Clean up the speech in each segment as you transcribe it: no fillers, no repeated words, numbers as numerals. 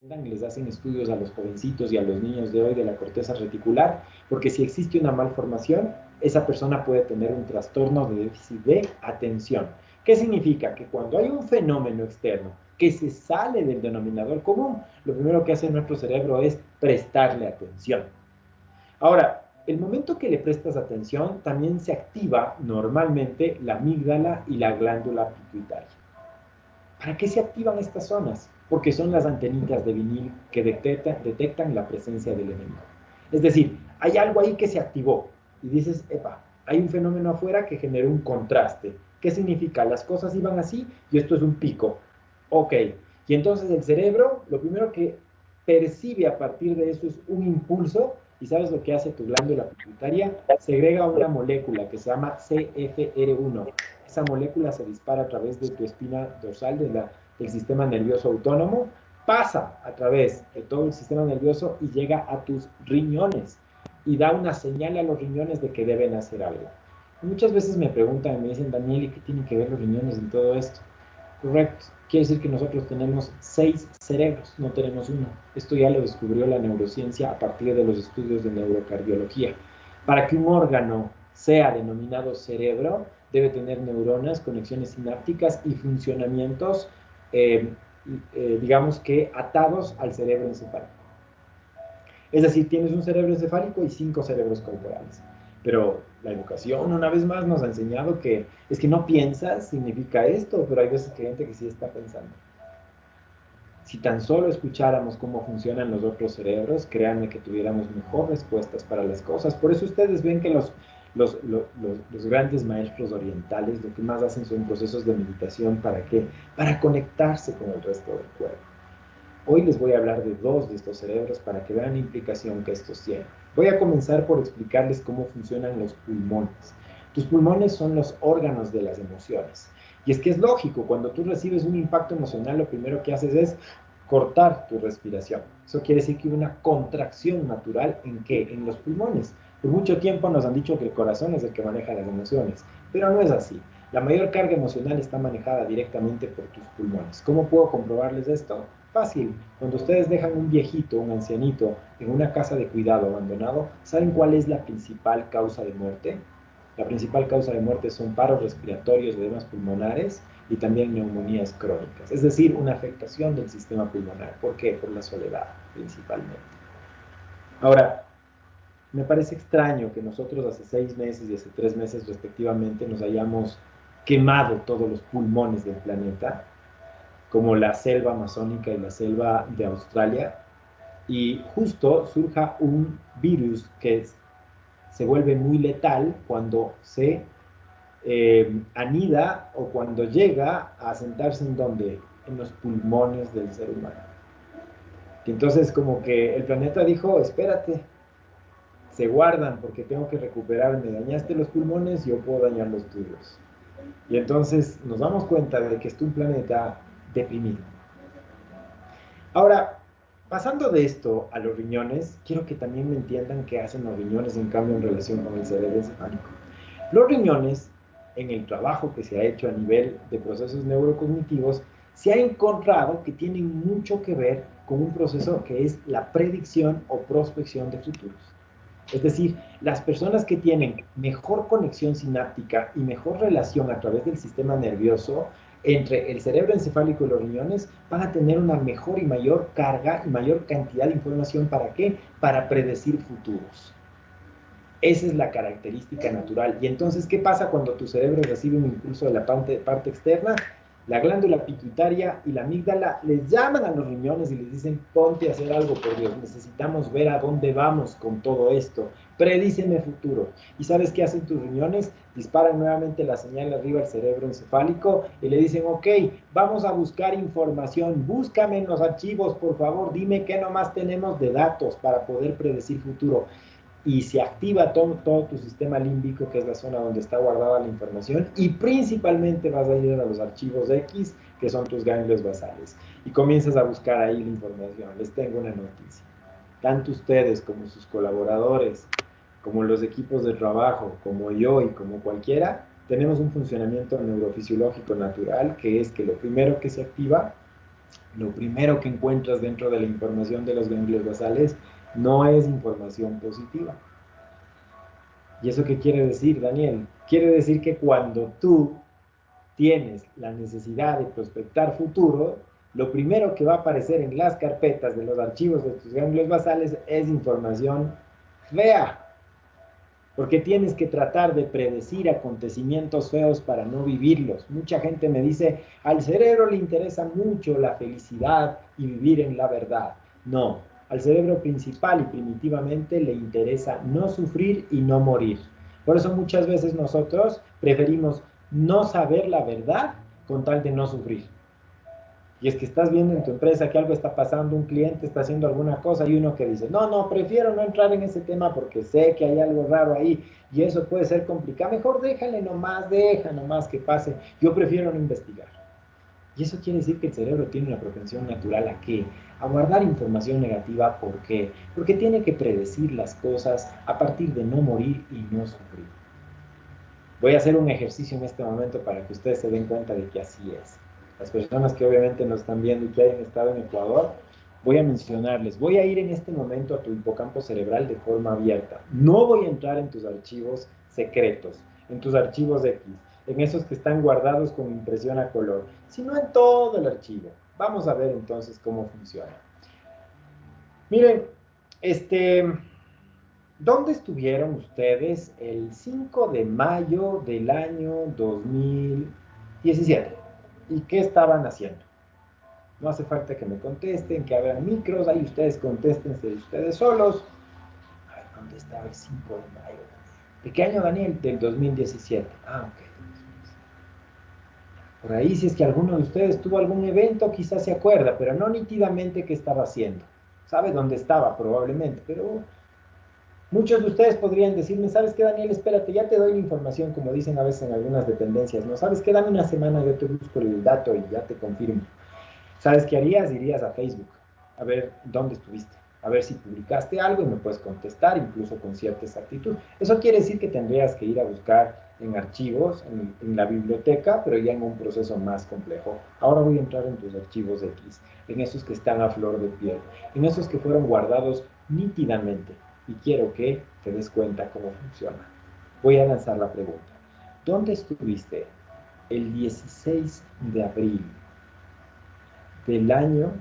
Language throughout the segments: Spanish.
Les hacen estudios a los jovencitos y a los niños de hoy de la corteza reticular, porque si existe una malformación, esa persona puede tener un trastorno de déficit de atención. ¿Qué significa? Que cuando hay un fenómeno externo que se sale del denominador común, lo primero que hace nuestro cerebro es prestarle atención. Ahora, el momento que le prestas atención, también se activa normalmente la amígdala y la glándula pituitaria. ¿Para qué se activan estas zonas? Porque son las antenitas de vinil que detectan la presencia del enemigo. Es decir, hay algo ahí que se activó y dices, epa, hay un fenómeno afuera que generó un contraste. ¿Qué significa? Las cosas iban así y esto es un pico. Ok. Y entonces el cerebro, lo primero que percibe a partir de eso es un impulso. ¿Y sabes lo que hace tu glándula pituitaria? Segrega una molécula que se llama CFR1. Esa molécula se dispara a través de tu espina dorsal del sistema nervioso autónomo, pasa a través de todo el sistema nervioso y llega a tus riñones y da una señal a los riñones de que deben hacer algo. Y muchas veces me preguntan y me dicen, Daniel, ¿y qué tienen que ver los riñones en todo esto? Correcto. Quiere decir que nosotros tenemos 6 cerebros, no tenemos uno. Esto ya lo descubrió la neurociencia a partir de los estudios de neurocardiología. Para que un órgano sea denominado cerebro, debe tener neuronas, conexiones sinápticas y funcionamientos, digamos que atados al cerebro encefálico. Es decir, tienes un cerebro encefálico y 5 cerebros corporales. Pero la educación, una vez más, nos ha enseñado que es que no piensas significa esto, pero hay veces que hay gente que sí está pensando. Si tan solo escucháramos cómo funcionan los otros cerebros, créanme que tuviéramos mejor respuestas para las cosas. Por eso ustedes ven que los grandes maestros orientales lo que más hacen son procesos de meditación. ¿Para qué? Para conectarse con el resto del cuerpo. Hoy les voy a hablar de 2 de estos cerebros para que vean la implicación que estos tienen. Voy a comenzar por explicarles cómo funcionan los pulmones. Tus pulmones son los órganos de las emociones. Y es que es lógico, cuando tú recibes un impacto emocional, lo primero que haces es cortar tu respiración. Eso quiere decir que hay una contracción natural ¿en qué? En los pulmones. Por mucho tiempo nos han dicho que el corazón es el que maneja las emociones, pero no es así. La mayor carga emocional está manejada directamente por tus pulmones. ¿Cómo puedo comprobarles esto? Fácil. Cuando ustedes dejan un viejito, un ancianito, en una casa de cuidado abandonado, ¿saben cuál es la principal causa de muerte? La principal causa de muerte son paros respiratorios, edemas pulmonares y también neumonías crónicas. Es decir, una afectación del sistema pulmonar. ¿Por qué? Por la soledad, principalmente. Ahora, me parece extraño que nosotros hace 6 meses y hace 3 meses respectivamente nos hayamos quemado todos los pulmones del planeta, como la selva amazónica y la selva de Australia, y justo surja un virus que se vuelve muy letal cuando se anida o cuando llega a sentarse en donde, en los pulmones del ser humano. Y entonces como que el planeta dijo, espérate, se guardan porque tengo que recuperarme, dañaste los pulmones, yo puedo dañar los tuyos. Y entonces nos damos cuenta de que es un planeta deprimido. Ahora, pasando de esto a los riñones, quiero que también me entiendan qué hacen los riñones en cambio en relación con el cerebro encefálico. Los riñones, en el trabajo que se ha hecho a nivel de procesos neurocognitivos, se ha encontrado que tienen mucho que ver con un proceso que es la predicción o prospección de futuros. Es decir, las personas que tienen mejor conexión sináptica y mejor relación a través del sistema nervioso entre el cerebro encefálico y los riñones van a tener una mejor y mayor carga y mayor cantidad de información. ¿Para qué? Para predecir futuros. Esa es la característica natural. Y entonces, ¿qué pasa cuando tu cerebro recibe un impulso de la parte externa? La glándula pituitaria y la amígdala les llaman a los riñones y les dicen, ponte a hacer algo, por Dios, necesitamos ver a dónde vamos con todo esto, predíceme futuro. ¿Y sabes qué hacen tus riñones? Disparan nuevamente la señal arriba al cerebro encefálico y le dicen, ok, vamos a buscar información, búscame en los archivos, por favor, dime qué nomás tenemos de datos para poder predecir futuro. Y se activa todo tu sistema límbico, que es la zona donde está guardada la información, y principalmente vas a ir a los archivos X, que son tus ganglios basales, y comienzas a buscar ahí la información. Les tengo una noticia. Tanto ustedes como sus colaboradores, como los equipos de trabajo, como yo y como cualquiera, tenemos un funcionamiento neurofisiológico natural, que es que lo primero que se activa lo primero que encuentras dentro de la información de los ganglios basales no es información positiva. ¿Y eso qué quiere decir, Daniel? Quiere decir que cuando tú tienes la necesidad de prospectar futuro, lo primero que va a aparecer en las carpetas de los archivos de tus ganglios basales es información fea, porque tienes que tratar de predecir acontecimientos feos para no vivirlos. Mucha gente me dice, al cerebro le interesa mucho la felicidad y vivir en la verdad. No, al cerebro principal y primitivamente le interesa no sufrir y no morir. Por eso muchas veces nosotros preferimos no saber la verdad con tal de no sufrir. Y es que estás viendo en tu empresa que algo está pasando, un cliente está haciendo alguna cosa y uno que dice, no, no, prefiero no entrar en ese tema porque sé que hay algo raro ahí y eso puede ser complicado. Mejor déjale nomás, deja nomás que pase. Yo prefiero no investigar. Y eso quiere decir que el cerebro tiene una propensión natural ¿a qué? A guardar información negativa. ¿Por qué? Porque tiene que predecir las cosas a partir de no morir y no sufrir. Voy a hacer un ejercicio en este momento para que ustedes se den cuenta de que así es. Las personas que obviamente nos están viendo y que hayan estado en Ecuador, voy a mencionarles, voy a ir en este momento a tu hipocampo cerebral de forma abierta. No voy a entrar en tus archivos secretos, en tus archivos X, en esos que están guardados con impresión a color, sino en todo el archivo. Vamos a ver entonces cómo funciona. Miren, ¿dónde estuvieron ustedes el 5 de mayo del año 2017? ¿Y qué estaban haciendo? No hace falta que me contesten, que abran micros, ahí ustedes contéstense ustedes solos. A ver, ¿dónde estaba el 5 de mayo? ¿De qué año, Daniel? Del 2017. Ah, ok. Por ahí, si es que alguno de ustedes tuvo algún evento, quizás se acuerda, pero no nítidamente qué estaba haciendo. Sabe dónde estaba, probablemente, pero muchos de ustedes podrían decirme, ¿sabes qué, Daniel? Espérate, ya te doy la información, como dicen a veces en algunas dependencias, ¿no? ¿Sabes qué? Dame una semana, yo te busco el dato y ya te confirmo. ¿Sabes qué harías? Irías a Facebook, a ver dónde estuviste, a ver si publicaste algo y me puedes contestar, incluso con cierta exactitud. Eso quiere decir que tendrías que ir a buscar en archivos, en la biblioteca, pero ya en un proceso más complejo. Ahora voy a entrar en tus archivos X, en esos que están a flor de piel, en esos que fueron guardados nítidamente. Y quiero que te des cuenta cómo funciona. Voy a lanzar la pregunta. ¿Dónde estuviste el 16 de abril del año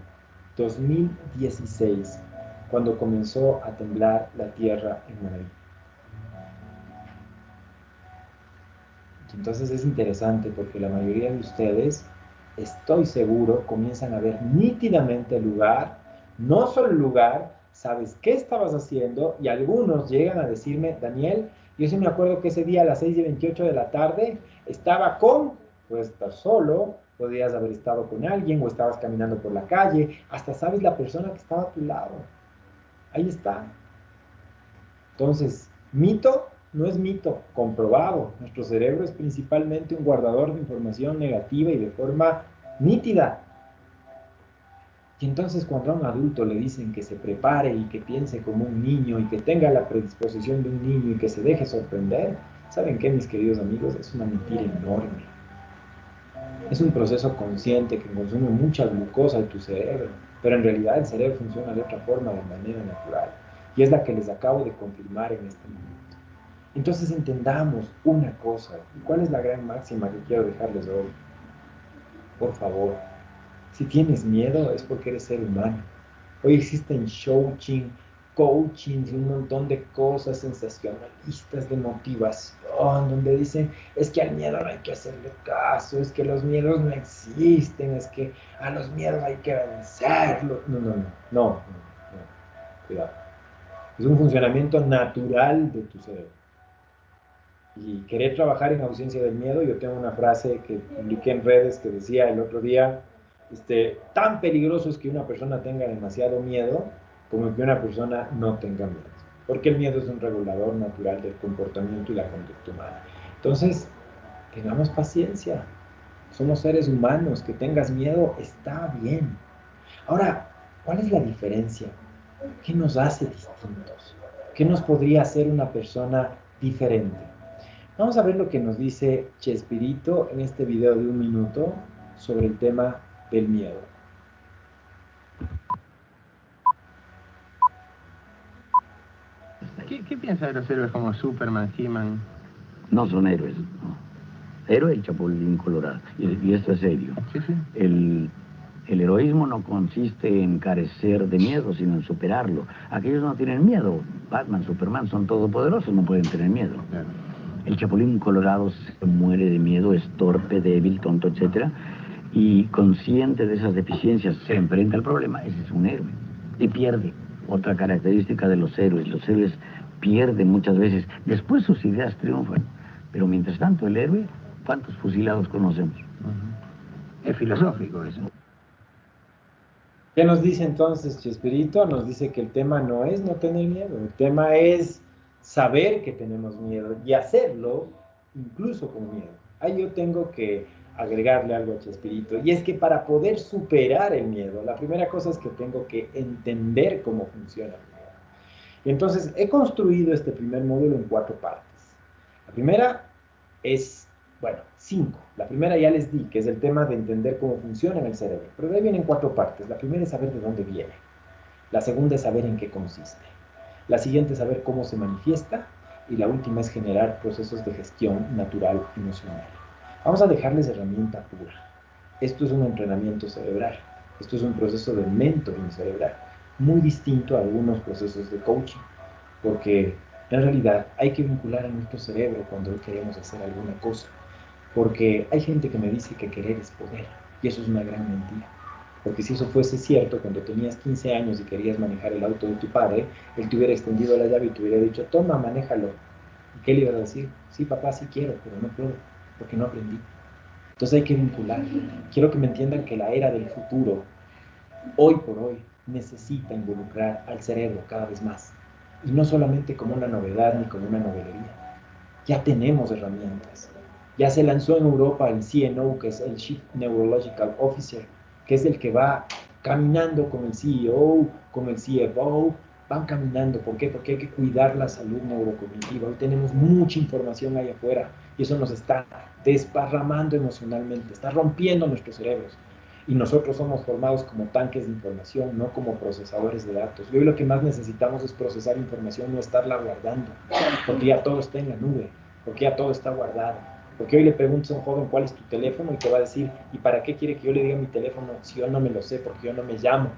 2016, cuando comenzó a temblar la tierra en Madrid? Entonces es interesante porque la mayoría de ustedes, estoy seguro, comienzan a ver nítidamente el lugar, no solo el lugar, sabes qué estabas haciendo y algunos llegan a decirme, Daniel, yo sí me acuerdo que ese día a las 6:28 de la tarde estaba con, puedes estar solo, podrías haber estado con alguien o estabas caminando por la calle, hasta sabes la persona que estaba a tu lado. Ahí está. Entonces, mito no es mito, comprobado. Nuestro cerebro es principalmente un guardador de información negativa y de forma nítida. Y entonces cuando a un adulto le dicen que se prepare y que piense como un niño y que tenga la predisposición de un niño y que se deje sorprender, ¿saben qué, mis queridos amigos? Es una mentira enorme. Es un proceso consciente que consume mucha glucosa de tu cerebro, pero en realidad el cerebro funciona de otra forma, de manera natural. Y es la que les acabo de confirmar en este momento. Entonces entendamos una cosa. ¿Y cuál es la gran máxima que quiero dejarles hoy? Por favor, si tienes miedo es porque eres ser humano. Hoy existen coachings y un montón de cosas sensacionalistas de motivación, donde dicen, es que al miedo no hay que hacerle caso, es que los miedos no existen, es que a los miedos hay que vencerlos. No, no, no, no, no, no. Cuidado. Es un funcionamiento natural de tu cerebro. Y querer trabajar en ausencia del miedo, yo tengo una frase que publiqué en redes que decía el otro día, tan peligroso es que una persona tenga demasiado miedo como que una persona no tenga miedo. Porque el miedo es un regulador natural del comportamiento y la conducta humana. Entonces, tengamos paciencia. Somos seres humanos. Que tengas miedo está bien. Ahora, ¿cuál es la diferencia? ¿Qué nos hace distintos? ¿Qué nos podría hacer una persona diferente? Vamos a ver lo que nos dice Chespirito en este video de 1 minuto sobre el tema del miedo. ¿Qué piensa de los héroes como Superman, He-Man? No son héroes, ¿no? Héroe el Chapulín Colorado, y esto es serio. Sí, sí. El heroísmo no consiste en carecer de miedo, sino en superarlo. Aquellos no tienen miedo. Batman, Superman son todopoderosos, no pueden tener miedo. Claro. El Chapulín Colorado se muere de miedo, es torpe, débil, tonto, etcétera, y consciente de esas deficiencias se enfrenta al problema. Ese es un héroe y pierde. Otra característica de los héroes pierden muchas veces, después sus ideas triunfan, pero mientras tanto el héroe, ¿cuántos fusilados conocemos? Es filosófico eso. ¿Qué nos dice entonces Chespirito? Nos dice que el tema no es no tener miedo, el tema es saber que tenemos miedo y hacerlo incluso con miedo. Ahí yo tengo que agregarle algo a Chespirito, y es que para poder superar el miedo, la primera cosa es que tengo que entender cómo funciona el miedo. Y entonces he construido este primer módulo en 4 partes. La primera es, bueno, 5. La primera ya les di, que es el tema de entender cómo funciona en el cerebro. Pero de ahí vienen 4 partes. La primera es saber de dónde viene. La segunda es saber en qué consiste. La siguiente es saber cómo se manifiesta. Y la última es generar procesos de gestión natural emocional. Vamos a dejarles herramienta pura. Esto es un entrenamiento cerebral. Esto es un proceso de mentoring cerebral. Muy distinto a algunos procesos de coaching. Porque en realidad hay que vincular a nuestro cerebro cuando queremos hacer alguna cosa. Porque hay gente que me dice que querer es poder. Y eso es una gran mentira. Porque si eso fuese cierto, cuando tenías 15 años y querías manejar el auto de tu padre, él te hubiera extendido la llave y te hubiera dicho, toma, manéjalo. ¿Y qué le ibas a decir? Sí, papá, sí quiero, pero no puedo, porque no aprendí. Entonces hay que vincular. Quiero que me entiendan que la era del futuro, hoy por hoy, necesita involucrar al cerebro cada vez más. Y no solamente como una novedad ni como una novelería. Ya tenemos herramientas. Ya se lanzó en Europa el CNO, que es el Chief Neurological Officer, que es el que va caminando con el CEO, con el CFO, van caminando. ¿Por qué? Porque hay que cuidar la salud neurocognitiva. Hoy tenemos mucha información ahí afuera y eso nos está desparramando emocionalmente, está rompiendo nuestros cerebros. Y nosotros somos formados como tanques de información, no como procesadores de datos. Y hoy lo que más necesitamos es procesar información, no estarla guardando, porque ya todo está en la nube, porque ya todo está guardado. Porque hoy le preguntas a un joven cuál es tu teléfono y te va a decir, ¿y para qué quiere que yo le diga mi teléfono si yo no me lo sé, porque yo no me llamo?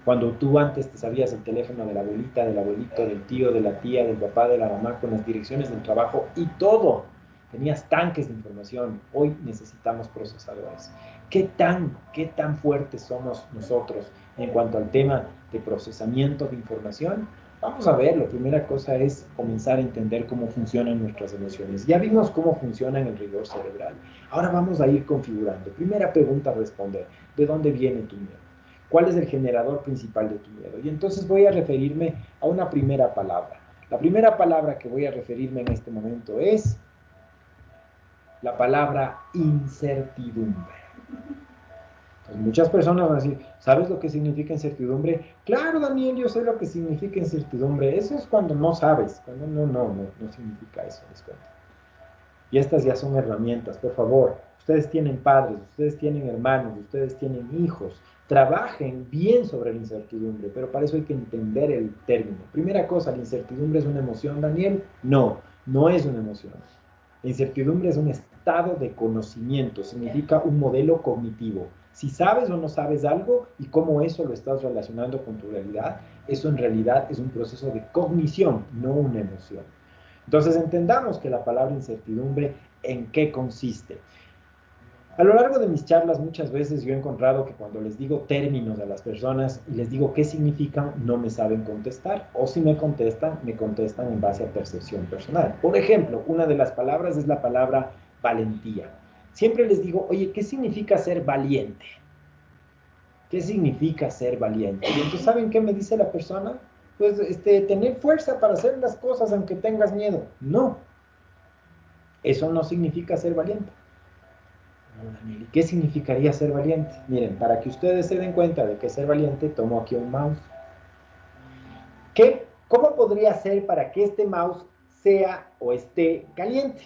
Cuando tú antes te sabías el teléfono de la abuelita, del abuelito, del tío, de la tía, del papá, de la mamá, con las direcciones del trabajo y todo. Tenías tanques de información. Hoy necesitamos procesadores. ¿Qué tan fuertes somos nosotros en cuanto al tema de procesamiento de información? Vamos a ver, la primera cosa es comenzar a entender cómo funcionan nuestras emociones. Ya vimos cómo funciona en el rigor cerebral. Ahora vamos a ir configurando. Primera pregunta a responder. ¿De dónde viene tu miedo? ¿Cuál es el generador principal de tu miedo? Y entonces voy a referirme a una primera palabra. La primera palabra que voy a referirme en este momento es la palabra incertidumbre. Entonces, muchas personas van a decir, ¿sabes lo que significa incertidumbre? Claro, Daniel, yo sé lo que significa incertidumbre. Eso es cuando no sabes, cuando no significa eso, les cuento. Y estas ya son herramientas, por favor. Ustedes tienen padres, ustedes tienen hermanos, ustedes tienen hijos. Trabajen bien sobre la incertidumbre, pero para eso hay que entender el término. Primera cosa, ¿la incertidumbre es una emoción, Daniel? No, no es una emoción. La incertidumbre es un estado de conocimiento, significa un modelo cognitivo. Si sabes o no sabes algo y cómo eso lo estás relacionando con tu realidad, eso en realidad es un proceso de cognición, no una emoción. Entonces entendamos que la palabra incertidumbre, ¿en qué consiste? A lo largo de mis charlas muchas veces yo he encontrado que cuando les digo términos a las personas y les digo qué significan, no me saben contestar. O si me contestan en base a percepción personal. Por ejemplo, una de las palabras es la palabra valentía. Siempre les digo, oye, ¿qué significa ser valiente? ¿Qué significa ser valiente? Y entonces, ¿saben qué me dice la persona? Pues tener fuerza para hacer las cosas aunque tengas miedo. No, eso no significa ser valiente. ¿Y qué significaría ser valiente? Miren, para que ustedes se den cuenta de que ser valiente, tomo aquí un mouse. ¿Cómo podría ser para que este mouse sea o esté caliente?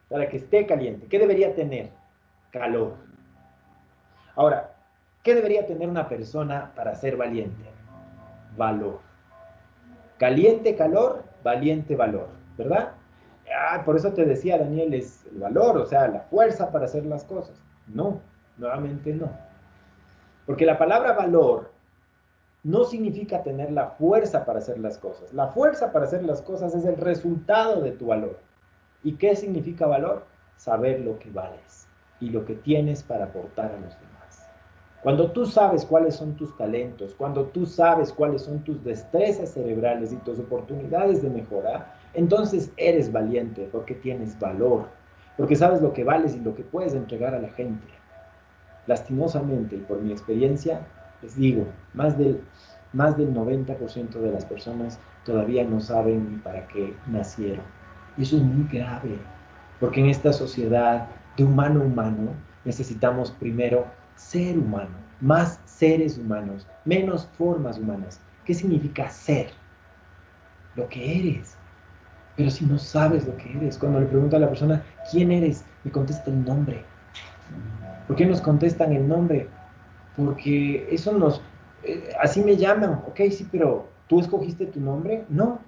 Para que esté caliente, ¿qué debería tener? Calor. Ahora, ¿qué debería tener una persona para ser valiente? Valor. Caliente, calor, valiente, valor, ¿verdad? Ah, por eso te decía, Daniel, es el valor, o sea, la fuerza para hacer las cosas. No, nuevamente no. Porque la palabra valor no significa tener la fuerza para hacer las cosas. La fuerza para hacer las cosas es el resultado de tu valor. ¿Y qué significa valor? Saber lo que vales y lo que tienes para aportar a los demás. Cuando tú sabes cuáles son tus talentos, cuando tú sabes cuáles son tus destrezas cerebrales y tus oportunidades de mejora, entonces eres valiente porque tienes valor, porque sabes lo que vales y lo que puedes entregar a la gente. Lastimosamente, y por mi experiencia, les digo, más del 90% de las personas todavía no saben ni para qué nacieron. Y eso es muy grave, porque en esta sociedad de humano a humano necesitamos primero ser humano, más seres humanos, menos formas humanas. ¿Qué significa ser? Lo que eres. Pero si no sabes lo que eres, cuando le pregunto a la persona, ¿quién eres? Me contesta el nombre. ¿Por qué nos contestan el nombre? Porque eso nos... así me llaman, ok, sí, pero ¿tú escogiste tu nombre? No.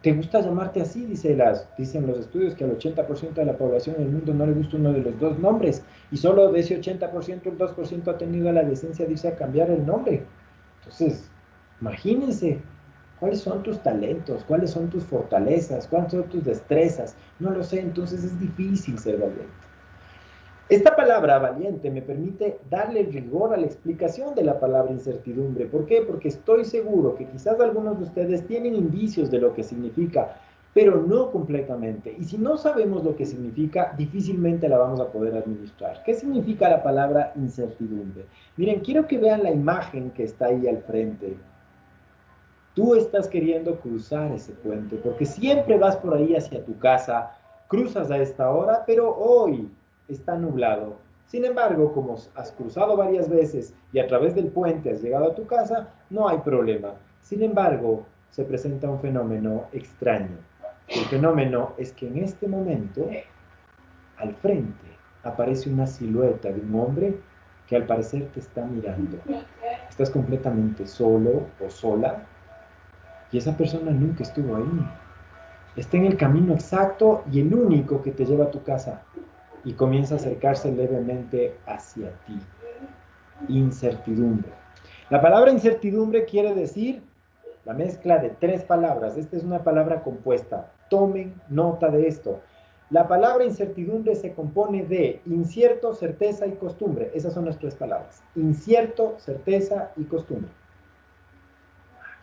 ¿Te gusta llamarte así? Dicen los estudios que al 80% de la población en el mundo no le gusta uno de los dos nombres y solo de ese 80% el 2% ha tenido la decencia de irse a cambiar el nombre. Entonces, imagínense, ¿cuáles son tus talentos? ¿Cuáles son tus fortalezas? ¿Cuáles son tus destrezas? No lo sé, entonces es difícil ser valiente. Esta palabra valiente me permite darle rigor a la explicación de la palabra incertidumbre. ¿Por qué? Porque estoy seguro que quizás algunos de ustedes tienen indicios de lo que significa, pero no completamente. Y si no sabemos lo que significa, difícilmente la vamos a poder administrar. ¿Qué significa la palabra incertidumbre? Miren, quiero que vean la imagen que está ahí al frente. Tú estás queriendo cruzar ese puente, porque siempre vas por ahí hacia tu casa, cruzas a esta hora, pero hoy está nublado. Sin embargo, como has cruzado varias veces y a través del puente has llegado a tu casa, no hay problema. Sin embargo, se presenta un fenómeno extraño. El fenómeno es que en este momento, al frente, aparece una silueta de un hombre que al parecer te está mirando. Estás completamente solo o sola y esa persona nunca estuvo ahí. Está en el camino exacto y el único que te lleva a tu casa y comienza a acercarse levemente hacia ti. Incertidumbre. La palabra incertidumbre quiere decir la mezcla de tres palabras. Esta es una palabra compuesta. Tomen nota de esto. La palabra incertidumbre se compone de incierto, certeza y costumbre. Esas son las tres palabras. Incierto, certeza y costumbre.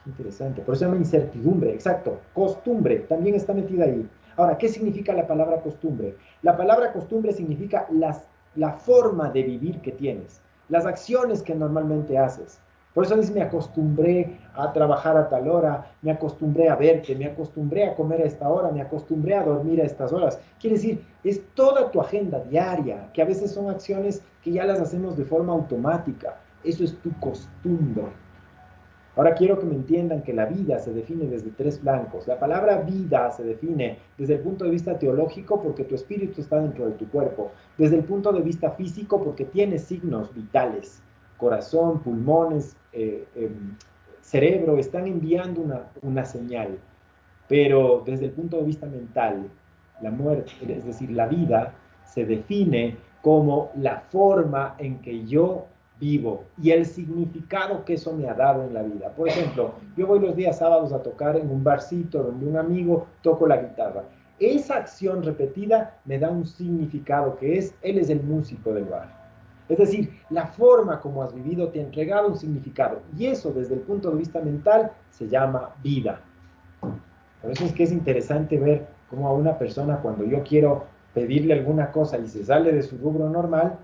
Interesante, por eso se llama incertidumbre, exacto. Costumbre también está metida ahí. Ahora, ¿qué significa la palabra costumbre? La palabra costumbre significa la forma de vivir que tienes, las acciones que normalmente haces. Por eso dice, me acostumbré a trabajar a tal hora, me acostumbré a verte, me acostumbré a comer a esta hora, me acostumbré a dormir a estas horas. Quiere decir, es toda tu agenda diaria, que a veces son acciones que ya las hacemos de forma automática. Eso es tu costumbre. Ahora quiero que me entiendan que la vida se define desde tres flancos. La palabra vida se define desde el punto de vista teológico porque tu espíritu está dentro de tu cuerpo. Desde el punto de vista físico porque tienes signos vitales. Corazón, pulmones, cerebro están enviando una señal. Pero desde el punto de vista mental, la muerte, es decir, la vida, se define como la forma en que yo vivo y el significado que eso me ha dado en la vida. Por ejemplo, yo voy los días sábados a tocar en un barcito donde un amigo toco la guitarra. Esa acción repetida me da un significado que es, él es el músico del bar. Es decir, la forma como has vivido te ha entregado un significado y eso desde el punto de vista mental se llama vida. Por eso es que es interesante ver cómo a una persona cuando yo quiero pedirle alguna cosa y se sale de su rubro normal,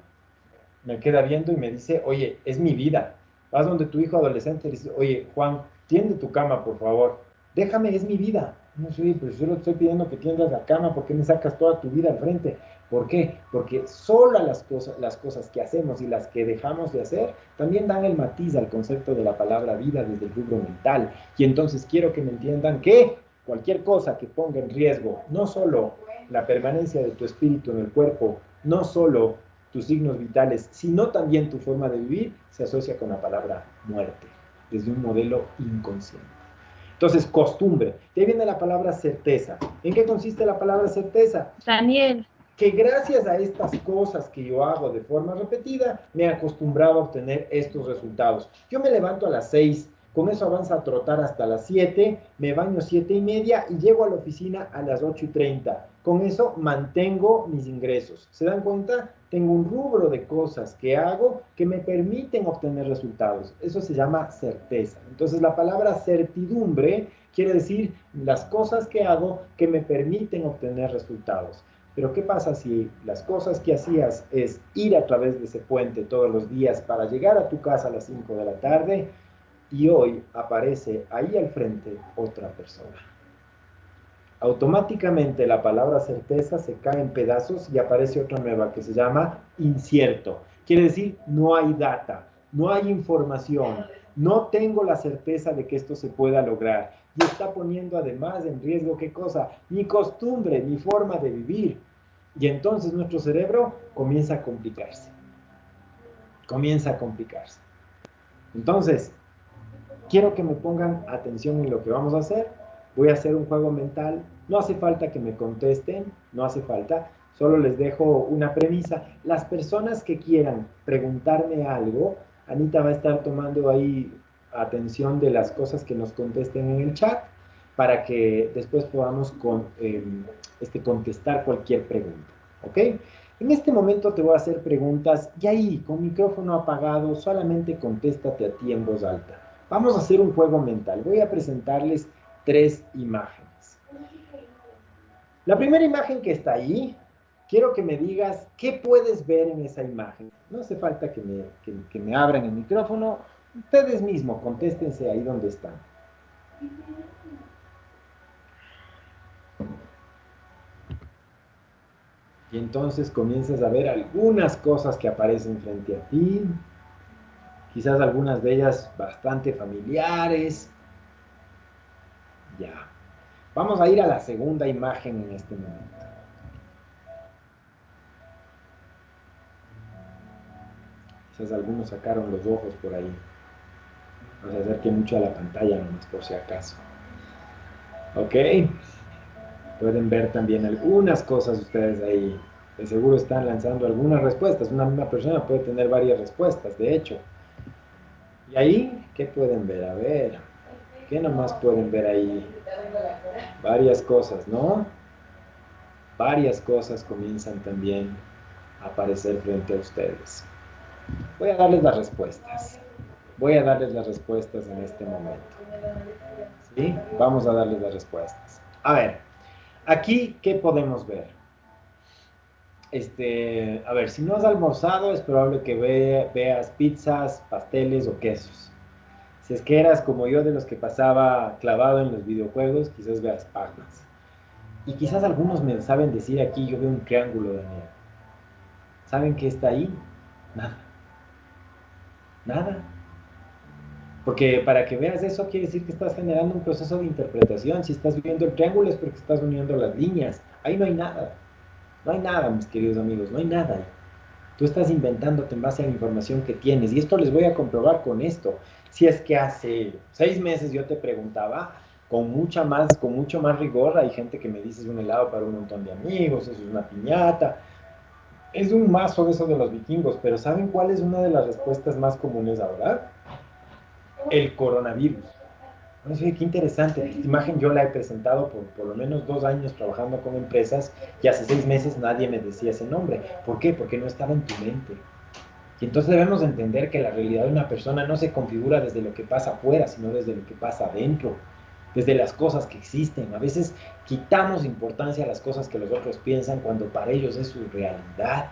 me queda viendo y me dice, oye, es mi vida. Vas donde tu hijo adolescente y le dices, oye, Juan, tiende tu cama, por favor. Déjame, es mi vida. No sé, pero yo te estoy pidiendo que tiendas la cama, ¿por qué me sacas toda tu vida al frente? ¿Por qué? Porque solo las cosas que hacemos y las que dejamos de hacer también dan el matiz al concepto de la palabra vida desde el rubro mental. Y entonces quiero que me entiendan que cualquier cosa que ponga en riesgo no solo la permanencia de tu espíritu en el cuerpo, no solo tus signos vitales, sino también tu forma de vivir, se asocia con la palabra muerte, desde un modelo inconsciente. Entonces, costumbre. De ahí viene la palabra certeza. ¿En qué consiste la palabra certeza? Daniel, Que gracias a estas cosas que yo hago de forma repetida, me he acostumbrado a obtener estos resultados. Yo me levanto a las 6, con eso avanza a trotar hasta las 7, me baño 7:30 y llego a la oficina a las 8:30. Con eso mantengo mis ingresos. ¿Se dan cuenta? Tengo un rubro de cosas que hago que me permiten obtener resultados. Eso se llama certeza. Entonces la palabra certidumbre quiere decir las cosas que hago que me permiten obtener resultados. Pero ¿qué pasa si las cosas que hacías es ir a través de ese puente todos los días para llegar a tu casa a las 5 de la tarde y hoy aparece ahí al frente otra persona? Automáticamente la palabra certeza se cae en pedazos y aparece otra nueva que se llama incierto. Quiere decir, no hay data, no hay información, no tengo la certeza de que esto se pueda lograr. Y está poniendo además en riesgo, ¿qué cosa? Mi costumbre, mi forma de vivir. Y entonces nuestro cerebro comienza a complicarse. Comienza a complicarse. Entonces, quiero que me pongan atención en lo que vamos a hacer. Voy a hacer un juego mental. No hace falta que me contesten, no hace falta. Solo les dejo una premisa. Las personas que quieran preguntarme algo, Anita va a estar tomando ahí atención de las cosas que nos contesten en el chat para que después podamos contestar cualquier pregunta. ¿Ok? En este momento te voy a hacer preguntas y ahí, con micrófono apagado, solamente contéstate a ti en voz alta. Vamos a hacer un juego mental. Voy a presentarles 3 imágenes. La primera imagen que está ahí, quiero que me digas qué puedes ver en esa imagen. No hace falta que me abran el micrófono. Ustedes mismos, contéstense ahí donde están. Y entonces comienzas a ver algunas cosas que aparecen frente a ti. Quizás algunas de ellas bastante familiares. Ya. Vamos a ir a la segunda imagen en este momento. Quizás algunos sacaron los ojos por ahí. No se acerque mucho a la pantalla nomás por si acaso. Ok. Pueden ver también algunas cosas ustedes ahí. De seguro están lanzando algunas respuestas. Una misma persona puede tener varias respuestas, de hecho. ¿Y ahí qué pueden ver? A ver. ¿Qué nomás pueden ver ahí? Varias cosas, ¿no? Varias cosas comienzan también a aparecer frente a ustedes. Voy a darles las respuestas. Voy a darles las respuestas en este momento. ¿Sí? Vamos a darles las respuestas. A ver, aquí, ¿qué podemos ver? A ver, si no has almorzado, es probable que veas pizzas, pasteles o quesos. Si es que eras como yo de los que pasaba clavado en los videojuegos, quizás veas Pac-Man. Y quizás algunos me saben decir aquí, yo veo un triángulo, Daniel. ¿Saben qué está ahí? Nada. Nada. Porque para que veas eso quiere decir que estás generando un proceso de interpretación. Si estás viendo el triángulo es porque estás uniendo las líneas. Ahí no hay nada. No hay nada, mis queridos amigos, no hay nada ahí. Tú estás inventándote en base a la información que tienes. Y esto les voy a comprobar con esto. Si es que hace 6 meses yo te preguntaba, con mucho más rigor, hay gente que me dice es un helado para un montón de amigos, eso es una piñata. Es un mazo de eso de los vikingos, pero ¿saben cuál es una de las respuestas más comunes ahora? El coronavirus. Oye, qué interesante. Esta imagen yo la he presentado por lo menos 2 años trabajando con empresas y hace 6 meses nadie me decía ese nombre. ¿Por qué? Porque no estaba en tu mente. Y entonces debemos entender que la realidad de una persona no se configura desde lo que pasa afuera, sino desde lo que pasa adentro, desde las cosas que existen. A veces quitamos importancia a las cosas que los otros piensan cuando para ellos es su realidad.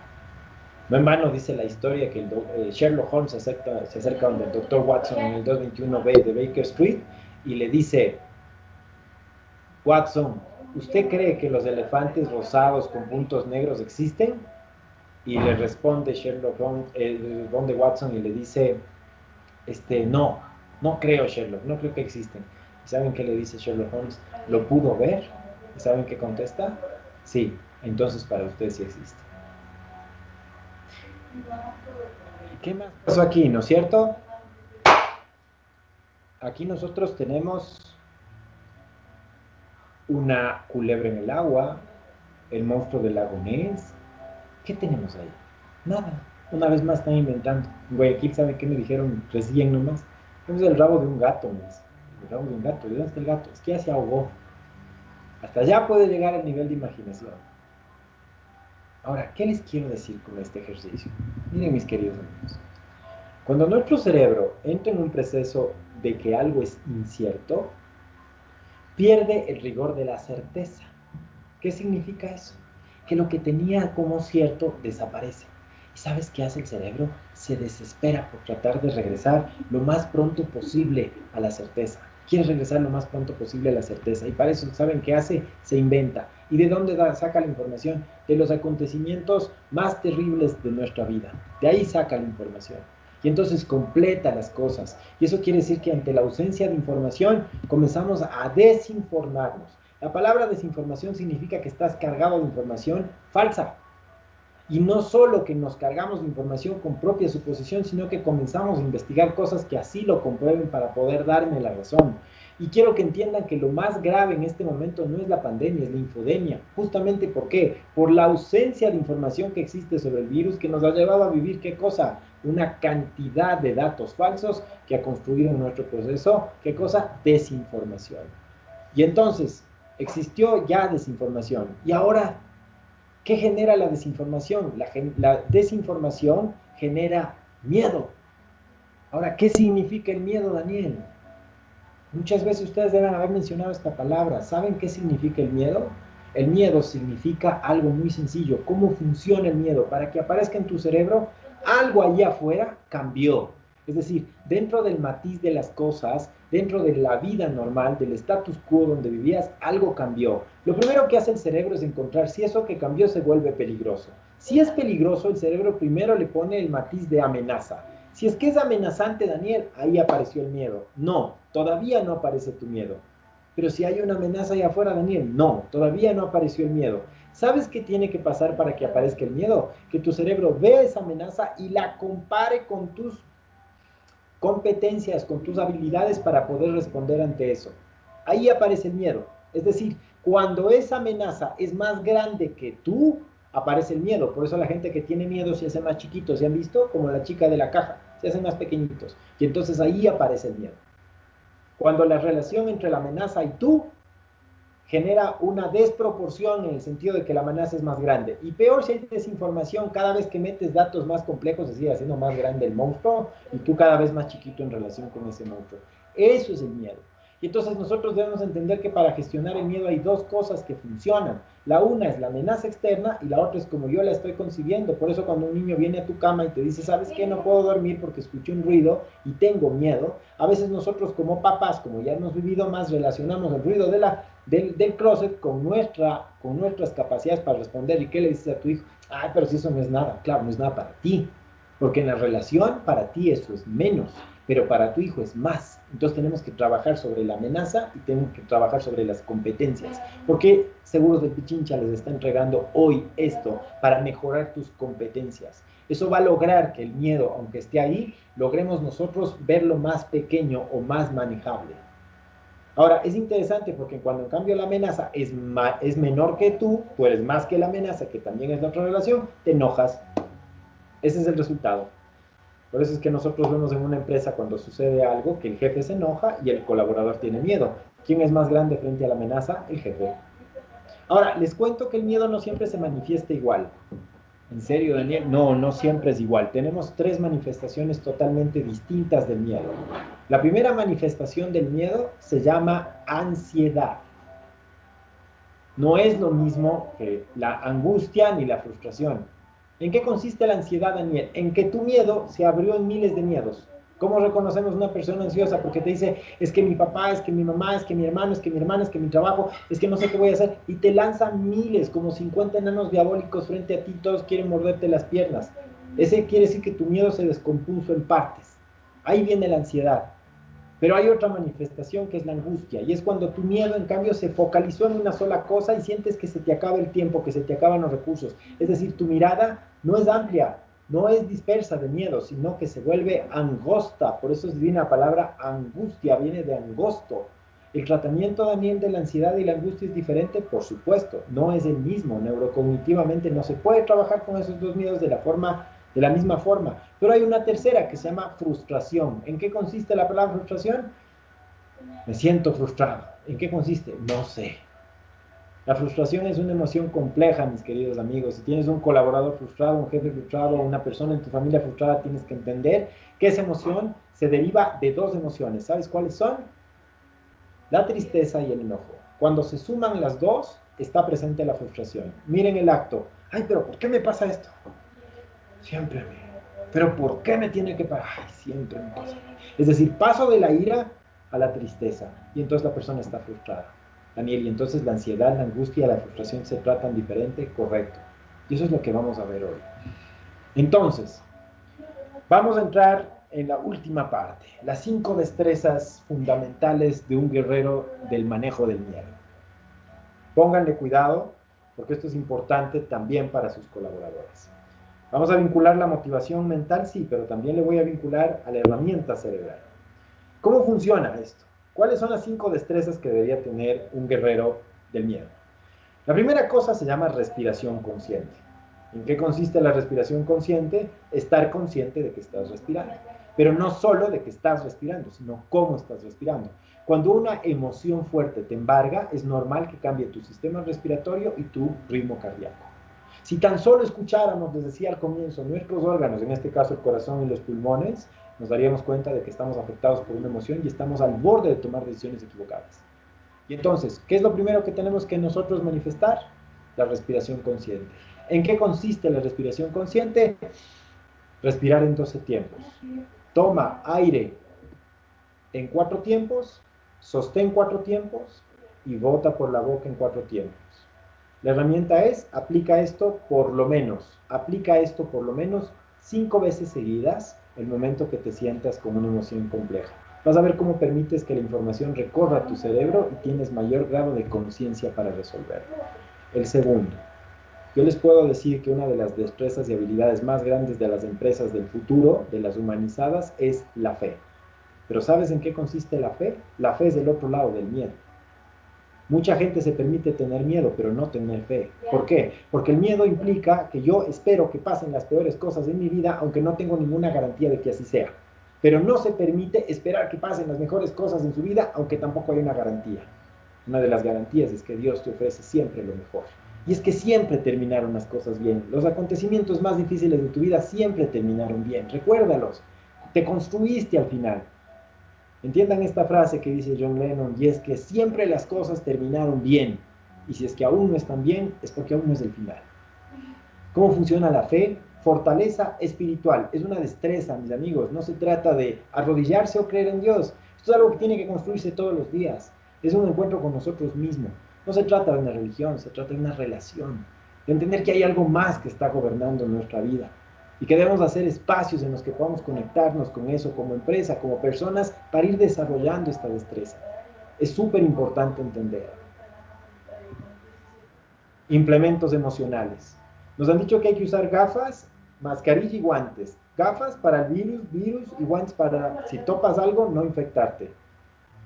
No en vano dice la historia que Sherlock Holmes se acerca donde el Dr. Watson en el 221B de Baker Street y le dice, Watson, ¿usted cree que los elefantes rosados con puntos negros existen? Y le responde Sherlock Holmes, responde Watson y le dice, no, no creo Sherlock, no creo que existen. ¿Y saben qué le dice Sherlock Holmes? ¿Lo pudo ver? ¿Y saben qué contesta? Sí, entonces para usted sí existe. ¿Qué más pasó aquí, no es cierto? Aquí nosotros tenemos una culebra en el agua, el monstruo del lago Ness. ¿Qué tenemos ahí? Nada. Una vez más están inventando. En Guayaquil, ¿saben qué me dijeron recién nomás? Es el rabo de un gato, más. El rabo de un gato. ¿De dónde está el gato? Es que ya se ahogó. Hasta allá puede llegar el nivel de imaginación. Ahora, ¿qué les quiero decir con este ejercicio? Miren, mis queridos amigos. Cuando nuestro cerebro entra en un proceso de que algo es incierto, pierde el rigor de la certeza. ¿Qué significa eso? Que lo que tenía como cierto desaparece. ¿Y sabes qué hace el cerebro? Se desespera por tratar de regresar lo más pronto posible a la certeza. Quiere regresar lo más pronto posible a la certeza. Y para eso, ¿saben qué hace? Se inventa. ¿Y de dónde saca la información? De los acontecimientos más terribles de nuestra vida. De ahí saca la información. Y entonces completa las cosas. Y eso quiere decir que ante la ausencia de información comenzamos a desinformarnos. La palabra desinformación significa que estás cargado de información falsa. Y no solo que nos cargamos de información con propia suposición, sino que comenzamos a investigar cosas que así lo comprueben para poder darme la razón. Y quiero que entiendan que lo más grave en este momento no es la pandemia, es la infodemia. Justamente ¿por qué? Por la ausencia de información que existe sobre el virus que nos ha llevado a vivir, ¿qué cosa? Una cantidad de datos falsos que ha construido en nuestro proceso, ¿qué cosa? Desinformación. Y entonces, existió ya desinformación. Y ahora, ¿qué genera la desinformación? La desinformación genera miedo. Ahora, ¿qué significa el miedo, Daniel? Muchas veces ustedes deben haber mencionado esta palabra. ¿Saben qué significa el miedo? El miedo significa algo muy sencillo. ¿Cómo funciona el miedo? Para que aparezca en tu cerebro, algo allá afuera cambió. Es decir, dentro del matiz de las cosas, dentro de la vida normal, del status quo donde vivías, algo cambió. Lo primero que hace el cerebro es encontrar si eso que cambió se vuelve peligroso. Si es peligroso, el cerebro primero le pone el matiz de amenaza. Si es que es amenazante, Daniel, ahí apareció el miedo. No, todavía no aparece tu miedo. Pero si hay una amenaza allá afuera, Daniel, no, todavía no apareció el miedo. ¿Sabes qué tiene que pasar para que aparezca el miedo? Que tu cerebro vea esa amenaza y la compare con tus competencias, con tus habilidades para poder responder ante eso. Ahí aparece el miedo. Es decir, cuando esa amenaza es más grande que tú, aparece el miedo. Por eso la gente que tiene miedo se hace más chiquitos. ¿Se han visto? Como la chica de la caja. Se hacen más pequeñitos. Y entonces ahí aparece el miedo. Cuando la relación entre la amenaza y tú genera una desproporción en el sentido de que la amenaza es más grande. Y peor si hay desinformación, cada vez que metes datos más complejos, se sigue haciendo más grande el monstruo y tú cada vez más chiquito en relación con ese monstruo. Eso es el miedo. Y entonces nosotros debemos entender que para gestionar el miedo hay dos cosas que funcionan. La una es la amenaza externa y la otra es como yo la estoy concibiendo. Por eso cuando un niño viene a tu cama y te dice, ¿sabes qué? No puedo dormir porque escuché un ruido y tengo miedo. A veces nosotros como papás, como ya hemos vivido más, relacionamos el ruido del closet con nuestras capacidades para responder. ¿Y qué le dices a tu hijo? Ay, pero si eso no es nada. Claro, no es nada para ti. Porque en la relación para ti eso es menos, pero para tu hijo es más. Entonces tenemos que trabajar sobre la amenaza y tenemos que trabajar sobre las competencias. Porque Seguros del Pichincha les está entregando hoy esto para mejorar tus competencias. Eso va a lograr que el miedo, aunque esté ahí, logremos nosotros verlo más pequeño o más manejable. Ahora, es interesante porque cuando en cambio la amenaza es menor que tú eres más que la amenaza, que también es de otra relación, te enojas. Ese es el resultado. Por eso es que nosotros vemos en una empresa cuando sucede algo que el jefe se enoja y el colaborador tiene miedo. ¿Quién es más grande frente a la amenaza? El jefe. Ahora, les cuento que el miedo no siempre se manifiesta igual. ¿En serio, Daniel? No, no siempre es igual. Tenemos tres manifestaciones totalmente distintas del miedo. La primera manifestación del miedo se llama ansiedad. No es lo mismo que la angustia ni la frustración. ¿En qué consiste la ansiedad, Daniel? En que tu miedo se abrió en miles de miedos. ¿Cómo reconocemos una persona ansiosa? Porque te dice, es que mi papá, es que mi mamá, es que mi hermano, es que mi hermana, es que mi trabajo, es que no sé qué voy a hacer. Y te lanzan miles, como 50 enanos diabólicos frente a ti, todos quieren morderte las piernas. Ese quiere decir que tu miedo se descompuso en partes. Ahí viene la ansiedad. Pero hay otra manifestación que es la angustia, y es cuando tu miedo, en cambio, se focalizó en una sola cosa y sientes que se te acaba el tiempo, que se te acaban los recursos. Es decir, tu mirada no es amplia, no es dispersa de miedo, sino que se vuelve angosta. Por eso viene la palabra angustia, viene de angosto. ¿El tratamiento, Daniel, de la ansiedad y la angustia es diferente? Por supuesto, no es el mismo. Neurocognitivamente no se puede trabajar con esos dos miedos de la misma forma. Pero hay una tercera que se llama frustración. ¿En qué consiste la palabra frustración? Me siento frustrado. ¿En qué consiste? No sé. La frustración es una emoción compleja, mis queridos amigos. Si tienes un colaborador frustrado, un jefe frustrado, una persona en tu familia frustrada, tienes que entender que esa emoción se deriva de dos emociones. ¿Sabes cuáles son? La tristeza y el enojo. Cuando se suman las dos, está presente la frustración. Miren el acto. Ay, pero ¿por qué me pasa esto? Siempre a mí. ¿Pero por qué me tiene que pasar? Ay, siempre me pasa. Es decir, paso de la ira a la tristeza. Y entonces la persona está frustrada. Daniel, y entonces la ansiedad, la angustia y la frustración se tratan diferente, correcto. Y eso es lo que vamos a ver hoy. Entonces, vamos a entrar en la última parte, las 5 destrezas fundamentales de un guerrero del manejo del miedo. Pónganle cuidado, porque esto es importante también para sus colaboradores. Vamos a vincular la motivación mental, sí, pero también le voy a vincular a la herramienta cerebral. ¿Cómo funciona esto? ¿Cuáles son las 5 destrezas que debería tener un guerrero del miedo? La primera cosa se llama respiración consciente. ¿En qué consiste la respiración consciente? Estar consciente de que estás respirando. Pero no solo de que estás respirando, sino cómo estás respirando. Cuando una emoción fuerte te embarga, es normal que cambie tu sistema respiratorio y tu ritmo cardíaco. Si tan solo escucháramos, les decía al comienzo, nuestros órganos, en este caso el corazón y los pulmones, nos daríamos cuenta de que estamos afectados por una emoción y estamos al borde de tomar decisiones equivocadas. Y entonces, ¿qué es lo primero que tenemos que nosotros manifestar? La respiración consciente. ¿En qué consiste la respiración consciente? Respirar en 12 tiempos. Toma aire en 4 tiempos, sostén 4 tiempos y bota por la boca en 4 tiempos. La herramienta es, aplica esto por lo menos 5 veces seguidas el momento que te sientas con una emoción compleja. Vas a ver cómo permites que la información recorra tu cerebro y tienes mayor grado de conciencia para resolverlo. El segundo, yo les puedo decir que una de las destrezas y habilidades más grandes de las empresas del futuro, de las humanizadas, es la fe. Pero ¿sabes en qué consiste la fe? La fe es del otro lado del miedo. Mucha gente se permite tener miedo, pero no tener fe. ¿Por qué? Porque el miedo implica que yo espero que pasen las peores cosas en mi vida, aunque no tengo ninguna garantía de que así sea. Pero no se permite esperar que pasen las mejores cosas en su vida, aunque tampoco hay una garantía. Una de las garantías es que Dios te ofrece siempre lo mejor. Y es que siempre terminaron las cosas bien. Los acontecimientos más difíciles de tu vida siempre terminaron bien. Recuérdalos. Te construiste al final. Entiendan esta frase que dice John Lennon, y es que siempre las cosas terminaron bien. Y si es que aún no están bien, es porque aún no es el final. ¿Cómo funciona la fe? Fortaleza espiritual. Es una destreza, mis amigos. No se trata de arrodillarse o creer en Dios. Esto es algo que tiene que construirse todos los días. Es un encuentro con nosotros mismos. No se trata de una religión, se trata de una relación. De entender que hay algo más que está gobernando nuestra vida. Y que debemos hacer espacios en los que podamos conectarnos con eso como empresa, como personas, para ir desarrollando esta destreza. Es súper importante entender. Implementos emocionales. Nos han dicho que hay que usar gafas, mascarilla y guantes. Gafas para el virus y guantes para, si topas algo, no infectarte.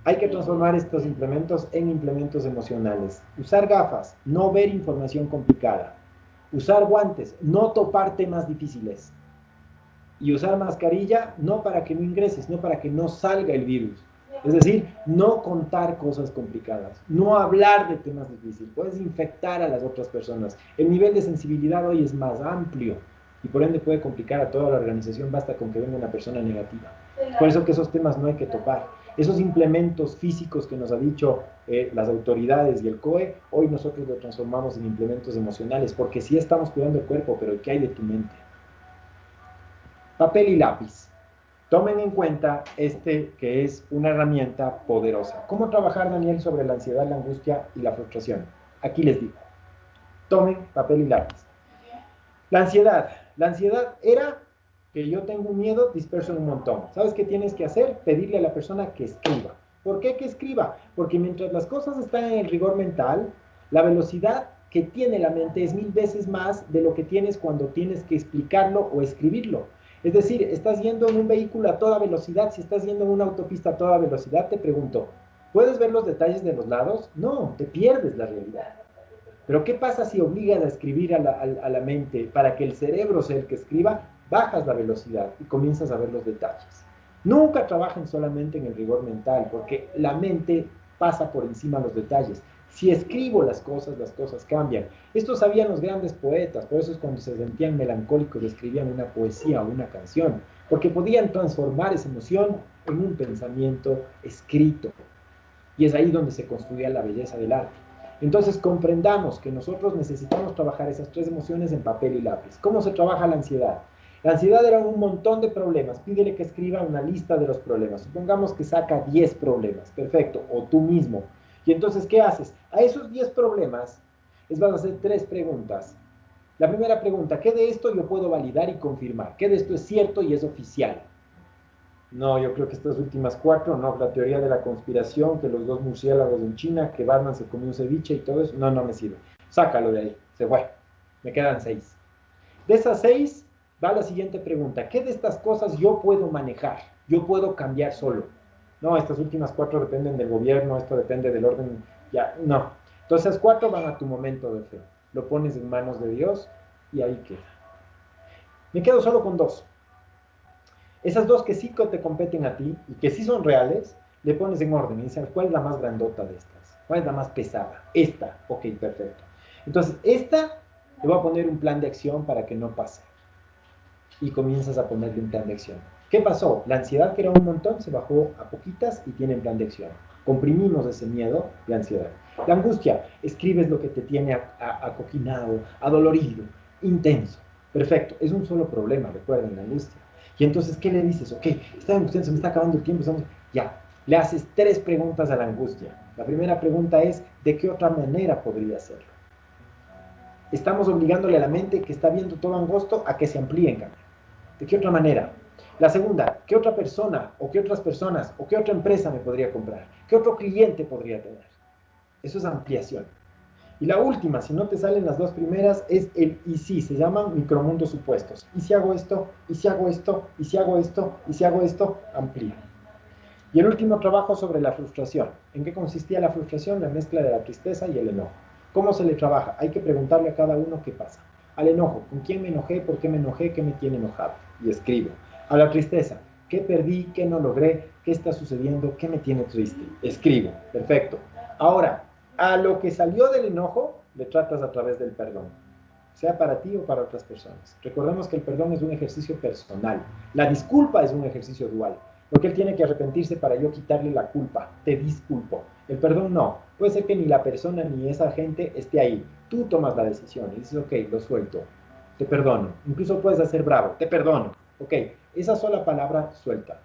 Hay que transformar estos implementos en implementos emocionales. Usar gafas, no ver información complicada. Usar guantes, no topar temas difíciles. Y usar mascarilla, no para que no ingreses, no para que no salga el virus. Es decir, no contar cosas complicadas, no hablar de temas difíciles. Puedes infectar a las otras personas. El nivel de sensibilidad hoy es más amplio y por ende puede complicar a toda la organización, basta con que venga una persona negativa. Por eso que esos temas no hay que topar. Esos implementos físicos que nos ha dicho las autoridades y el COE, hoy nosotros lo transformamos en implementos emocionales, porque sí estamos cuidando el cuerpo, pero ¿qué hay de tu mente? Papel y lápiz. Tomen en cuenta que es una herramienta poderosa. ¿Cómo trabajar, Daniel, sobre la ansiedad, la angustia y la frustración? Aquí les digo. Tomen papel y lápiz. La ansiedad era que yo tengo un miedo disperso en un montón. ¿Sabes qué tienes que hacer? Pedirle a la persona que escriba. ¿Por qué que escriba? Porque mientras las cosas están en el rigor mental, la velocidad que tiene la mente es 1000 veces más de lo que tienes cuando tienes que explicarlo o escribirlo. Es decir, estás yendo en un vehículo a toda velocidad, si estás yendo en una autopista a toda velocidad, te pregunto, ¿Puedes ver los detalles de los lados? No, te pierdes la realidad. Pero ¿qué pasa si obligas a escribir a la mente para que el cerebro sea el que escriba? Bajas la velocidad y comienzas a ver los detalles. Nunca trabajen solamente en el rigor mental, porque la mente pasa por encima de los detalles. Si escribo las cosas cambian. Esto sabían los grandes poetas, por eso es cuando se sentían melancólicos, escribían una poesía o una canción, porque podían transformar esa emoción en un pensamiento escrito. Y es ahí donde se construía la belleza del arte. Entonces comprendamos que nosotros necesitamos trabajar esas tres emociones en papel y lápiz. ¿Cómo se trabaja la ansiedad? La ansiedad era un montón de problemas. Pídele que escriba una lista de los problemas. Supongamos que saca 10 problemas. Perfecto. O tú mismo. Y entonces, ¿qué haces? A esos 10 problemas les vas a hacer 3 preguntas. La primera pregunta, ¿qué de esto yo puedo validar y confirmar? ¿Qué de esto es cierto y es oficial? No, yo creo que estas últimas 4, no, la teoría de la conspiración, que los 2 murciélagos en China, que Batman se comió un ceviche y todo eso, no, no me sirve. Sácalo de ahí, se fue. Me quedan 6. De esas 6, va la siguiente pregunta. ¿Qué de estas cosas yo puedo manejar? Yo puedo cambiar solo. No, estas últimas 4 dependen del gobierno, esto depende del orden, ya, no. Entonces, esas 4 van a tu momento de fe. Lo pones en manos de Dios y ahí queda. Me quedo solo con 2. Esas 2 que sí te competen a ti y que sí son reales, le pones en orden y dices, ¿cuál es la más grandota de estas? ¿Cuál es la más pesada? Esta, ok, perfecto. Entonces, esta, le voy a poner un plan de acción para que no pase. Y comienzas a ponerle un plan de acción. ¿Qué pasó? La ansiedad, que era un montón, se bajó a poquitas y tiene plan de acción. Comprimimos ese miedo, la ansiedad. La angustia, escribes lo que te tiene acoquinado, adolorido, intenso. Perfecto, es un solo problema, recuerden, la angustia. Y entonces, ¿qué le dices? Ok, está angustiando, se me está acabando el tiempo, estamos... Ya, le haces 3 preguntas a la angustia. La primera pregunta es, ¿de qué otra manera podría hacerlo? Estamos obligándole a la mente que está viendo todo angosto a que se amplíe en cambio. ¿De qué otra manera? La segunda, ¿qué otra persona o qué otras personas o qué otra empresa me podría comprar? ¿Qué otro cliente podría tener? Eso es ampliación. Y la última, si no te salen las 2 primeras, es el y si, se llaman micromundos supuestos. ¿Y si hago esto? ¿Y si hago esto? ¿Y si hago esto? ¿Y si hago esto? Amplía. Y el último trabajo sobre la frustración. ¿En qué consistía la frustración? La mezcla de la tristeza y el enojo. ¿Cómo se le trabaja? Hay que preguntarle a cada uno qué pasa. Al enojo, ¿con quién me enojé? ¿Por qué me enojé? ¿Qué me tiene enojado? Y escribo. A la tristeza, ¿qué perdí? ¿Qué no logré? ¿Qué está sucediendo? ¿Qué me tiene triste? Escribo. Perfecto. Ahora, a lo que salió del enojo, le tratas a través del perdón, sea para ti o para otras personas. Recordemos que el perdón es un ejercicio personal. La disculpa es un ejercicio dual. Porque él tiene que arrepentirse para yo quitarle la culpa. Te disculpo. El perdón no. Puede ser que ni la persona ni esa gente esté ahí. Tú tomas la decisión y dices, ok, lo suelto. Te perdono. Incluso puedes hacer bravo. Te perdono. Ok, esa sola palabra suelta.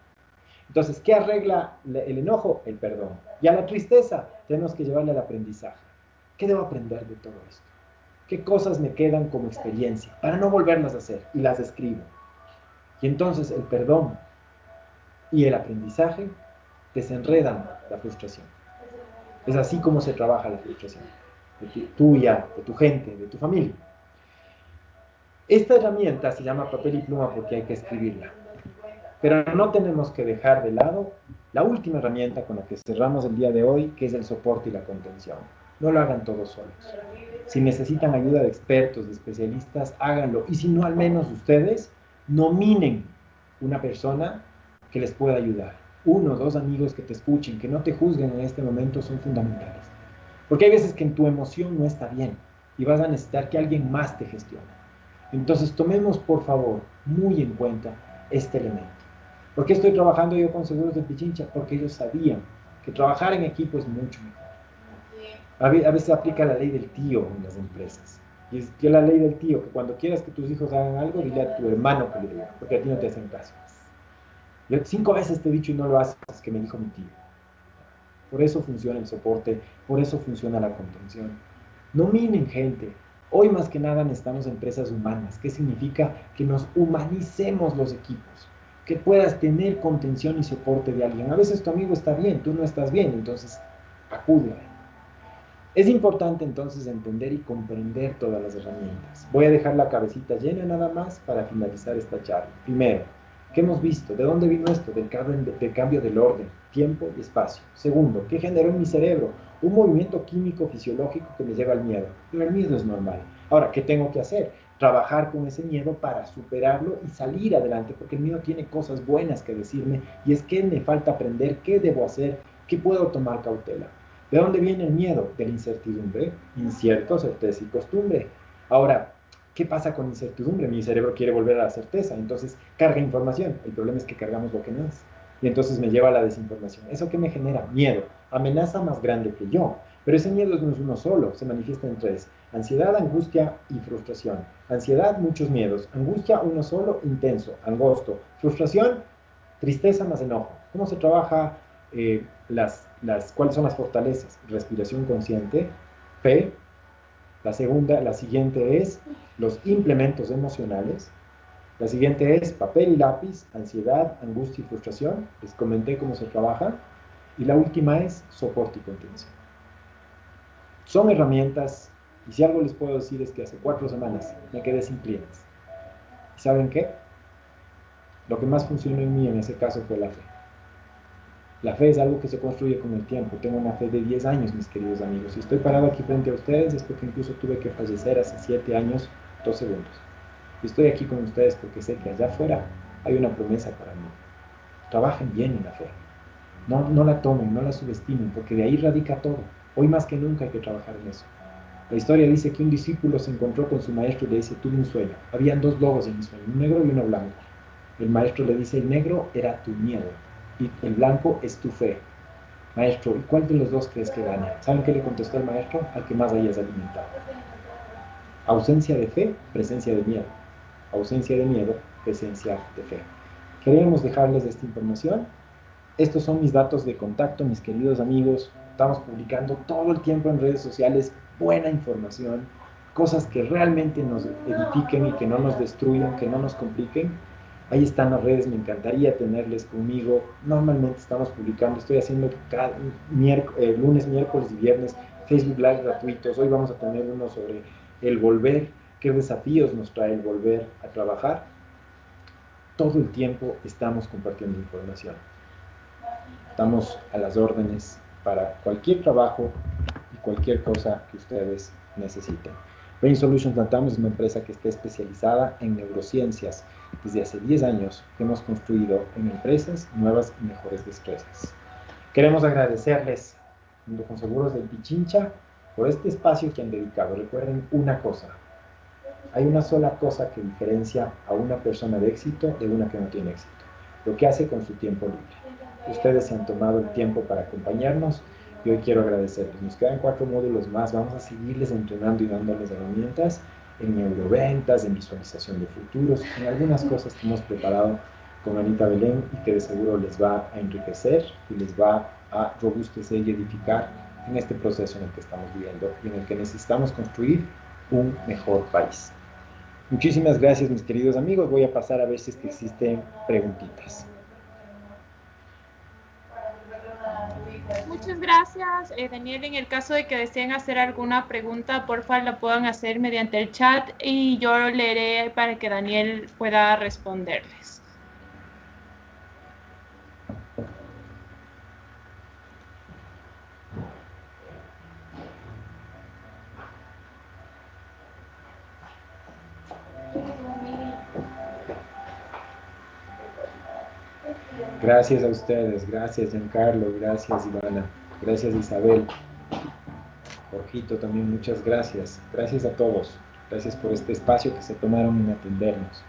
Entonces, ¿qué arregla el enojo? El perdón. Y a la tristeza tenemos que llevarle al aprendizaje. ¿Qué debo aprender de todo esto? ¿Qué cosas me quedan como experiencia para no volverlas a hacer? Y las escribo. Y entonces el perdón y el aprendizaje desenredan la frustración. Es así como se trabaja la frustración. Tuya, de tu gente, de tu familia. Esta herramienta se llama papel y pluma porque hay que escribirla. Pero no tenemos que dejar de lado la última herramienta con la que cerramos el día de hoy, que es el soporte y la contención. No lo hagan todos solos. Si necesitan ayuda de expertos, de especialistas, háganlo. Y si no, al menos ustedes nominen una persona que les pueda ayudar. 1 o 2 amigos que te escuchen, que no te juzguen en este momento, son fundamentales. Porque hay veces que en tu emoción no está bien y vas a necesitar que alguien más te gestione. Entonces tomemos, por favor, muy en cuenta este elemento. ¿Por qué estoy trabajando yo con Seguros de Pichincha? Porque ellos sabían que trabajar en equipo es mucho mejor. A veces aplica la ley del tío en las empresas. Y es que la ley del tío, que cuando quieras que tus hijos hagan algo, dile a tu hermano que le diga, porque a ti no te hacen caso. Yo 5 veces te he dicho y no lo haces, que me dijo mi tío. Por eso funciona el soporte, por eso funciona la contención. No minen gente. Hoy más que nada necesitamos empresas humanas. ¿Qué significa? Que nos humanicemos los equipos. Que puedas tener contención y soporte de alguien. A veces tu amigo está bien, tú no estás bien, entonces acude a él. Es importante entonces entender y comprender todas las herramientas. Voy a dejar la cabecita llena nada más para finalizar esta charla. Primero, ¿Qué hemos visto? ¿De dónde vino esto? Del cambio del orden, tiempo y espacio. Segundo, ¿qué generó en mi cerebro? Un movimiento químico fisiológico que me lleva al miedo. Pero el miedo es normal. Ahora, ¿qué tengo que hacer? Trabajar con ese miedo para superarlo y salir adelante, porque el miedo tiene cosas buenas que decirme y es que me falta aprender, qué debo hacer, qué puedo tomar cautela. ¿De dónde viene el miedo? De la incertidumbre, incierto, certeza y costumbre. Ahora, ¿qué pasa con incertidumbre? Mi cerebro quiere volver a la certeza, entonces carga información. El problema es que cargamos lo que no es. Y entonces me lleva a la desinformación. ¿Eso qué me genera? Miedo. Amenaza más grande que yo. Pero ese miedo no es uno solo, se manifiesta en tres. Ansiedad, angustia y frustración. Ansiedad, muchos miedos. Angustia, uno solo, intenso, angosto. Frustración, tristeza más enojo. ¿Cómo se trabaja cuáles son las fortalezas? Respiración consciente, fe. La siguiente es los implementos emocionales. La siguiente es papel y lápiz, ansiedad, angustia y frustración. Les comenté cómo se trabaja. Y la última es soporte y contención. Son herramientas, y si algo les puedo decir es que hace 4 semanas me quedé sin clientes. ¿Y saben qué? Lo que más funcionó en mí en ese caso fue la fe. La fe es algo que se construye con el tiempo. Tengo una fe de 10 años, mis queridos amigos. Si estoy parado aquí frente a ustedes es porque incluso tuve que fallecer hace 7 años, 2 segundos. Y estoy aquí con ustedes porque sé que allá afuera hay una promesa para mí. Trabajen bien en la fe. No la tomen, no la subestimen, porque de ahí radica todo. Hoy más que nunca hay que trabajar en eso. La historia dice que un discípulo se encontró con su maestro y le dice, tuve un sueño. Habían 2 lobos en mi sueño, un negro y uno blanco. El maestro le dice, el negro era tu miedo y el blanco es tu fe. Maestro, ¿y cuál de los 2 crees que gana? ¿Saben qué le contestó el maestro? Al que más hayas alimentado. Ausencia de fe, presencia de miedo. Ausencia de miedo, presencia de fe. Queríamos dejarles esta información. Estos son mis datos de contacto, mis queridos amigos. Estamos publicando todo el tiempo en redes sociales buena información, cosas que realmente nos edifiquen y que no nos destruyan, que no nos compliquen. Ahí están las redes, me encantaría tenerles conmigo. Normalmente estamos publicando, estoy haciendo cada lunes, miércoles y viernes Facebook Live gratuitos. Hoy vamos a tener uno sobre el volver, qué desafíos nos trae el volver a trabajar. Todo el tiempo estamos compartiendo información. Estamos a las órdenes para cualquier trabajo y cualquier cosa que ustedes necesiten. Brain Solutions Latam es una empresa que está especializada en neurociencias. Desde hace 10 años que hemos construido en empresas nuevas y mejores destrezas. Queremos agradecerles, junto con Seguros del Pichincha, por este espacio que han dedicado. Recuerden una cosa, hay una sola cosa que diferencia a una persona de éxito de una que no tiene éxito, lo que hace con su tiempo libre. Ustedes se han tomado el tiempo para acompañarnos y hoy quiero agradecerles. Nos quedan 4 módulos más, vamos a seguirles entrenando y dándoles herramientas en neuroventas, en visualización de futuros, en algunas cosas que hemos preparado con Anita Belén y que de seguro les va a enriquecer y les va a robustecer y edificar en este proceso en el que estamos viviendo y en el que necesitamos construir un mejor país. Muchísimas gracias, mis queridos amigos. Voy a pasar a ver si es que existen preguntitas. Muchas gracias, Daniel. En el caso de que deseen hacer alguna pregunta, por favor la puedan hacer mediante el chat y yo lo leeré para que Daniel pueda responderles. Gracias a ustedes, gracias Giancarlo, gracias Ivana, gracias Isabel, Jorgito también muchas gracias, gracias a todos, gracias por este espacio que se tomaron en atendernos.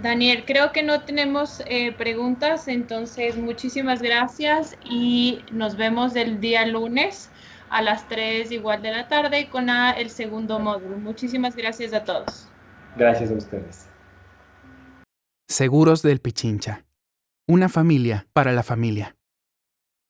Daniel, creo que no tenemos preguntas, entonces muchísimas gracias y nos vemos el día lunes a las 3 igual de la tarde con el segundo módulo. Muchísimas gracias a todos. Gracias a ustedes. Seguros del Pichincha. Una familia para la familia.